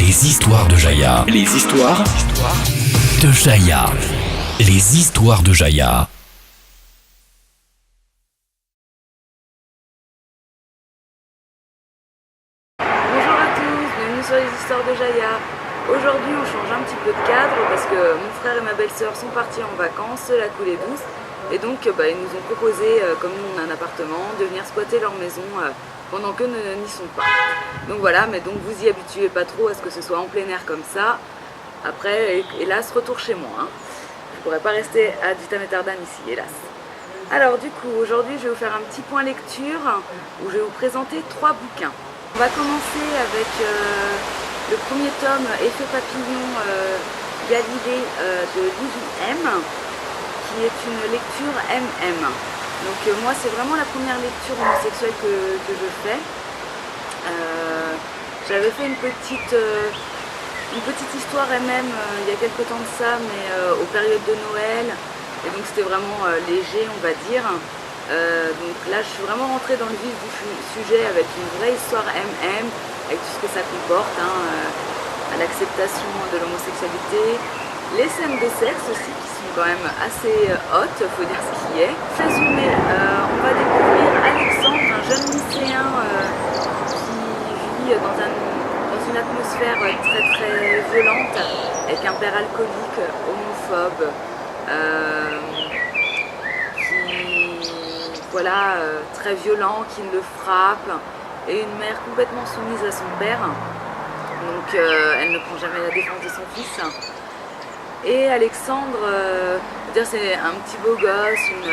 Les histoires de Jaya. Les histoires de Jaya. Les histoires de Jaya. Bonjour à tous, bienvenue sur les histoires de Jaya. Aujourd'hui on change un petit peu de cadre parce que mon frère et ma belle-sœur sont partis en vacances, la coulée douce. Et donc ils nous ont proposé, comme nous on a un appartement, de venir squatter leur maison pendant qu'eux n'y sont pas. Donc voilà, mais donc vous y habituez pas trop à ce que ce soit en plein air comme ça. Après, hélas, retour chez moi. Je pourrais pas rester à vitam aeternam ici, hélas. Alors du coup, aujourd'hui je vais vous faire un petit point lecture où je vais vous présenter 3 bouquins. On va commencer avec le premier tome, Effet papillon Galilée de Livy M, qui est une lecture MM. Donc moi c'est vraiment la première lecture homosexuelle que je fais. J'avais fait une petite histoire MM il y a quelques temps de ça, mais aux périodes de Noël. Et donc c'était vraiment léger, on va dire. Donc là je suis vraiment rentrée dans le vif du sujet avec une vraie histoire MM, avec tout ce que ça comporte, l'acceptation de l'homosexualité, les scènes de sexe aussi qui sont quand même assez hautes, faut dire ce qui est. Résumé, on va découvrir Alexandre, un jeune lycéen qui vit dans une atmosphère très très violente, avec un père alcoolique, homophobe, très violent, qui le frappe, et une mère complètement soumise à son père. Donc elle ne prend jamais la défense de son fils. Et Alexandre, c'est un petit beau gosse, une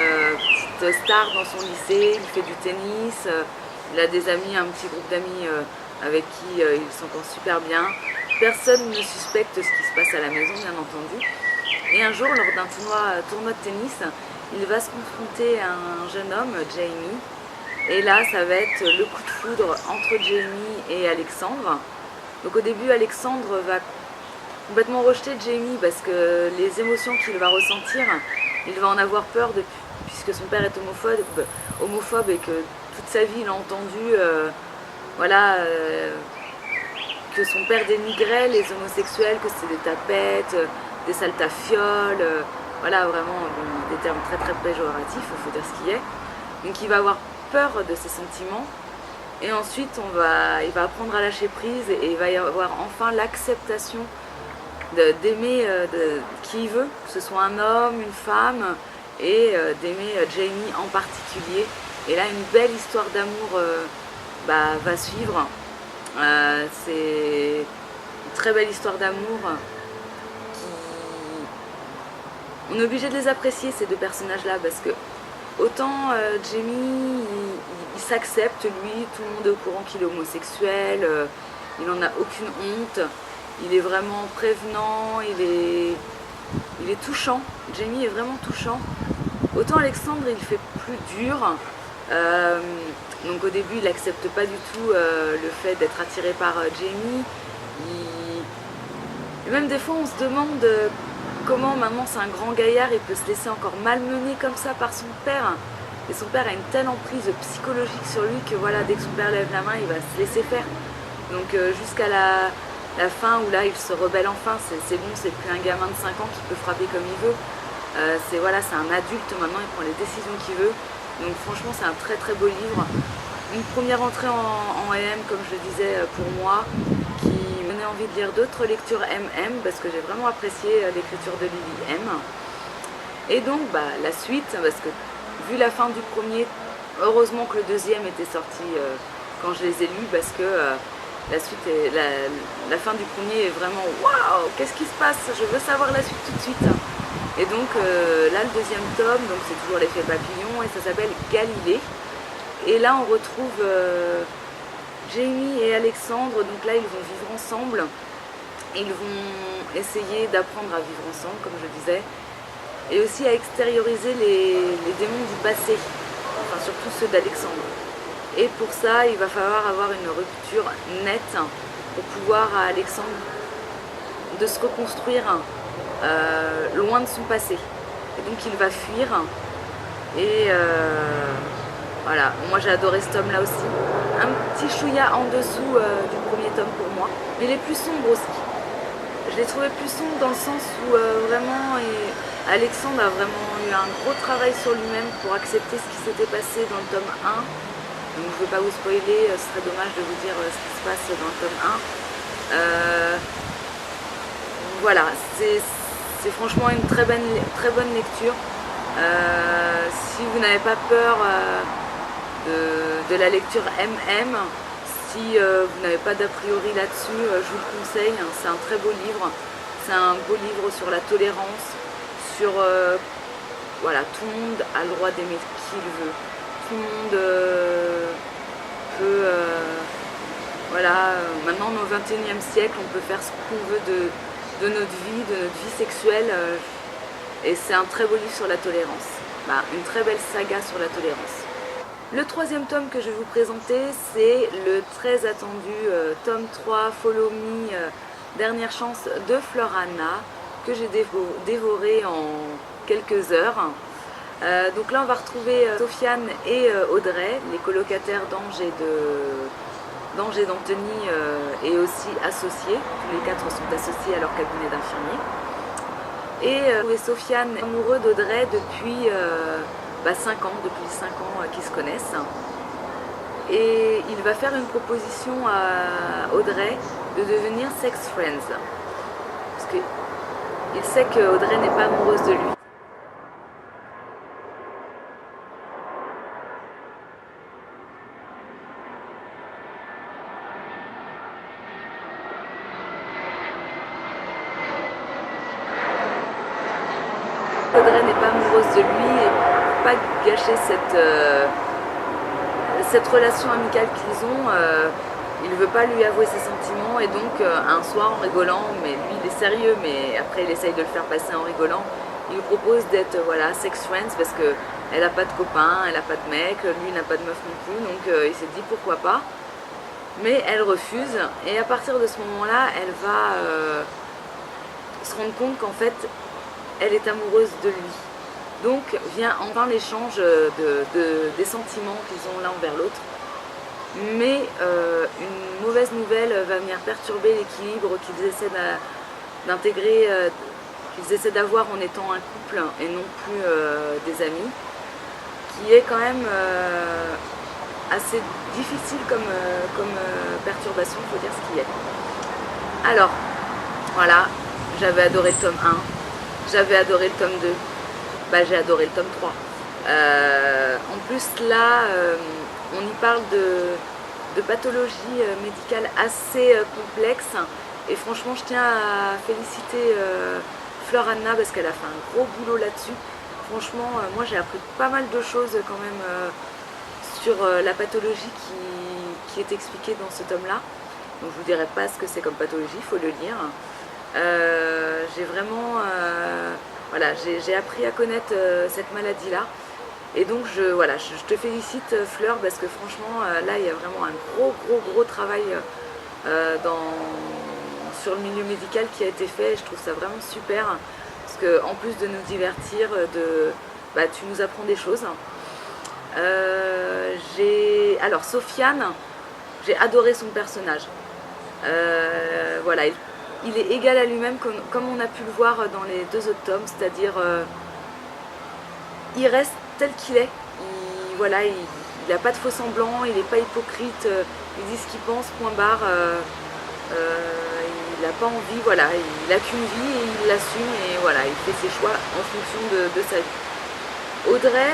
petite star dans son lycée, il fait du tennis, il a des amis, un petit groupe d'amis avec qui il s'entend super bien. Personne ne suspecte ce qui se passe à la maison, bien entendu. Et un jour, lors d'un tournoi de tennis, il va se confronter à un jeune homme, Jamie. Et là, ça va être le coup de foudre entre Jamie et Alexandre. Donc au début, Alexandre va complètement rejeter Jamie parce que les émotions qu'il va ressentir, il va en avoir peur puisque son père est homophobe et que toute sa vie il a entendu que son père dénigrait les homosexuels, que c'est des tapettes, des saltafioles, vraiment des termes très très péjoratifs, il faut dire ce qui est. Donc il va avoir peur de ses sentiments. Et ensuite, il va apprendre à lâcher prise et il va y avoir enfin l'acceptation d'aimer qui il veut, que ce soit un homme, une femme, et d'aimer Jamie en particulier. Et là, une belle histoire d'amour va suivre. C'est une très belle histoire d'amour. On est obligé de les apprécier, ces deux personnages-là, parce que autant Jamie, il s'accepte, lui, tout le monde est au courant qu'il est homosexuel, il n'en a aucune honte, il est vraiment prévenant, il est touchant, Jamie est vraiment touchant. Autant Alexandre, il fait plus dur, donc au début il n'accepte pas du tout le fait d'être attiré par Jamie, et même des fois on se demande comment maintenant c'est un grand gaillard, il peut se laisser encore malmener comme ça par son père. Et son père a une telle emprise psychologique sur lui que dès que son père lève la main, il va se laisser faire. Donc jusqu'à la fin où là il se rebelle enfin, c'est bon, c'est plus un gamin de 5 ans qui peut frapper comme il veut. C'est un adulte maintenant, il prend les décisions qu'il veut. Donc franchement c'est un très très beau livre. Une première entrée en MM, comme je le disais, pour moi, qui me donnait envie de lire d'autres lectures MM parce que j'ai vraiment apprécié l'écriture de Livy M. Et donc la suite, parce que vu la fin du premier, heureusement que le deuxième était sorti quand je les ai lus, parce que la suite la fin du premier est vraiment waouh, qu'est-ce qui se passe, je veux savoir la suite tout de suite. Et donc là le deuxième tome, donc c'est toujours l'effet papillon et ça s'appelle Galilée. Et là on retrouve Jamie et Alexandre, donc là ils vont vivre ensemble, et ils vont essayer d'apprendre à vivre ensemble, comme je disais, et aussi à extérioriser les démons du passé, enfin surtout ceux d'Alexandre. Et pour ça, il va falloir avoir une rupture nette pour pouvoir à Alexandre de se reconstruire loin de son passé. Et donc il va fuir. Et moi j'ai adoré ce tome là aussi. un petit chouïa en dessous du premier tome pour moi, mais il est plus sombre aussi. Je l'ai trouvé plus sombre dans le sens où vraiment Alexandre a vraiment eu un gros travail sur lui-même pour accepter ce qui s'était passé dans le tome 1. Donc je ne veux pas vous spoiler, ce serait dommage de vous dire ce qui se passe dans le tome 1. Voilà, c'est franchement une très bonne lecture. Si vous n'avez pas peur de la lecture MM, si vous n'avez pas d'a priori là-dessus, je vous le conseille. C'est un très beau livre. C'est un beau livre sur la tolérance, sur voilà, tout le monde a le droit d'aimer qui il veut. Tout le monde peut voilà, maintenant au XXIe siècle, on peut faire ce qu'on veut de notre vie sexuelle, et c'est un très beau livre sur la tolérance. Une très belle saga sur la tolérance. Le troisième tome que je vais vous présenter, c'est le très attendu tome 3, Follow Me, dernière chance de Fleur Anna, que j'ai dévoré en quelques heures. Donc là on va retrouver Sofiane et Audrey, les colocataires d'Ange et d'Anthony, et aussi associés. Tous les quatre sont associés à leur cabinet d'infirmiers. Et Sofiane est amoureux d'Audrey depuis 5 ans, qu'ils se connaissent. Et il va faire une proposition à Audrey de devenir sex friends. Parce qu'il sait qu'Audrey n'est pas amoureuse de lui. Audrey n'est pas amoureuse de lui et pour pas gâcher cette relation amicale qu'ils ont, il ne veut pas lui avouer ses sentiments, et donc un soir en rigolant, mais lui il est sérieux, mais après il essaye de le faire passer en rigolant, il lui propose d'être sex friends parce qu'elle n'a pas de copain, elle n'a pas de mec, lui n'a pas de meuf non plus, donc il s'est dit pourquoi pas, mais elle refuse, et à partir de ce moment-là elle va se rendre compte qu'en fait elle est amoureuse de lui. Donc vient enfin l'échange des sentiments qu'ils ont l'un envers l'autre. Mais une mauvaise nouvelle va venir perturber l'équilibre qu'ils essaient d'intégrer, qu'ils essaient d'avoir en étant un couple et non plus des amis, qui est quand même assez difficile comme perturbation, il faut dire ce qu'il est. Alors, voilà, j'avais adoré le tome 1. J'avais adoré le tome 2, j'ai adoré le tome 3. En plus là, on y parle de pathologies médicales assez complexes. Et franchement, je tiens à féliciter Fleur Anna parce qu'elle a fait un gros boulot là-dessus. Franchement, moi j'ai appris pas mal de choses quand même sur la pathologie qui est expliquée dans ce tome-là. Donc je vous dirai pas ce que c'est comme pathologie, il faut le lire. J'ai vraiment voilà, j'ai appris à connaître cette maladie là, et donc je te félicite Fleur, parce que franchement là il y a vraiment un gros travail sur le milieu médical qui a été fait, et je trouve ça vraiment super, parce que en plus de nous divertir, tu nous apprends des choses. Alors Sofiane, j'ai adoré son personnage. Voilà, il est égal à lui-même comme on a pu le voir dans les 2 autres tomes, c'est-à-dire il reste tel qu'il est. Il n'a pas de faux semblants, il n'est pas hypocrite, il dit ce qu'il pense, point barre. Il n'a pas envie, voilà, il n'a qu'une vie et il l'assume, et voilà, il fait ses choix en fonction de sa vie. Audrey,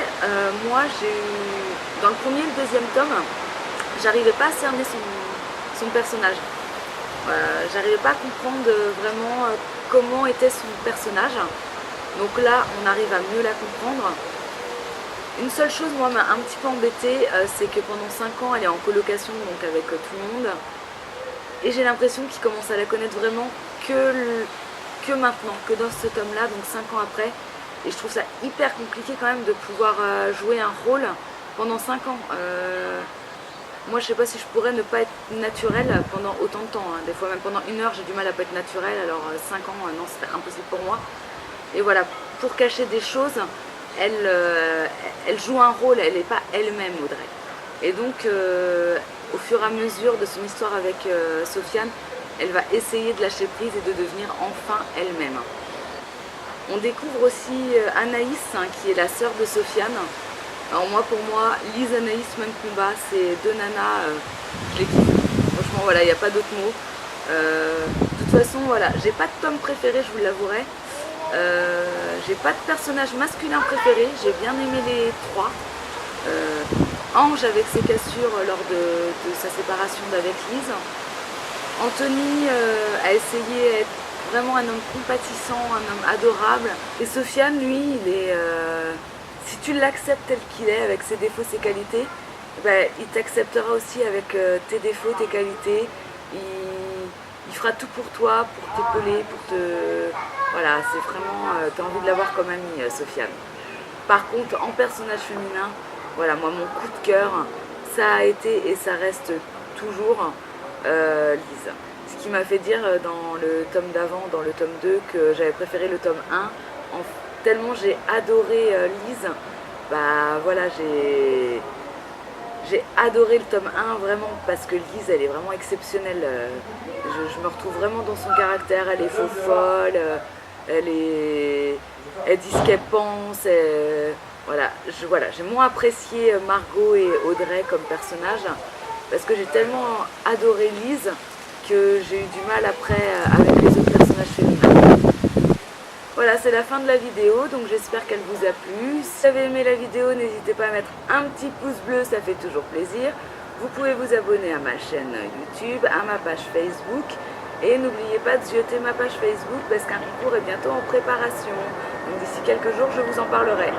moi j'ai eu, dans le premier et le 2e tome, j'arrivais pas à cerner son personnage. J'arrivais pas à comprendre vraiment comment était son personnage. Donc là, on arrive à mieux la comprendre. Une seule chose, moi, m'a un petit peu embêtée, c'est que pendant 5 ans, elle est en colocation donc avec tout le monde. Et j'ai l'impression qu'il commence à la connaître vraiment que maintenant, que dans ce tome-là, donc 5 ans après. Et je trouve ça hyper compliqué quand même de pouvoir jouer un rôle pendant 5 ans. Moi, je sais pas si je pourrais ne pas être naturelle pendant autant de temps. Des fois, même pendant 1 heure, j'ai du mal à pas être naturelle. Alors 5 ans, non, c'était impossible pour moi. Et voilà, pour cacher des choses, elle joue un rôle, elle n'est pas elle-même, Audrey. Et donc, au fur et à mesure de son histoire avec Sofiane, elle va essayer de lâcher prise et de devenir enfin elle-même. On découvre aussi Anaïs, qui est la sœur de Sofiane. Alors pour moi, Lise, Anaïs, même combat, c'est deux nanas, je les kiffe. Franchement, voilà, il n'y a pas d'autre mot. De toute façon, voilà, j'ai pas de tome préféré, je vous l'avouerai. J'ai pas de personnage masculin préféré, j'ai bien aimé les trois. Ange avec ses cassures lors de sa séparation d'avec Lise. Anthony a essayé d'être vraiment un homme compatissant, un homme adorable. Et Sofiane, lui, il est, si tu l'acceptes tel qu'il est, avec ses défauts, ses qualités, ben, il t'acceptera aussi avec tes défauts, tes qualités. Il fera tout pour toi, pour t'épauler, pour te... Voilà, c'est vraiment... t'as envie de l'avoir comme ami, Sofiane. Par contre, en personnage féminin, voilà, moi, mon coup de cœur, ça a été et ça reste toujours Lise. Ce qui m'a fait dire dans le tome d'avant, dans le tome 2, que j'avais préféré le tome 1. Tellement j'ai adoré Lise, bah voilà, j'ai adoré le tome 1 vraiment parce que Lise, elle est vraiment exceptionnelle. Je me retrouve vraiment dans son caractère, elle est faux folle, elle dit ce qu'elle pense. Voilà, j'ai moins apprécié Margot et Audrey comme personnages parce que j'ai tellement adoré Lise que j'ai eu du mal après avec les autres personnages féminins. Voilà, c'est la fin de la vidéo, donc j'espère qu'elle vous a plu. Si vous avez aimé la vidéo, n'hésitez pas à mettre un petit pouce bleu, ça fait toujours plaisir. Vous pouvez vous abonner à ma chaîne YouTube, à ma page Facebook. Et n'oubliez pas de jeter ma page Facebook parce qu'un concours est bientôt en préparation. Donc d'ici quelques jours, je vous en parlerai.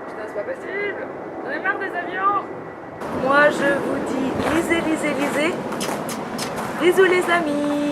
Putain, c'est pas possible! J'en ai marre des avions! Moi, je vous dis lisez, lisez, lisez. Bisous les amis!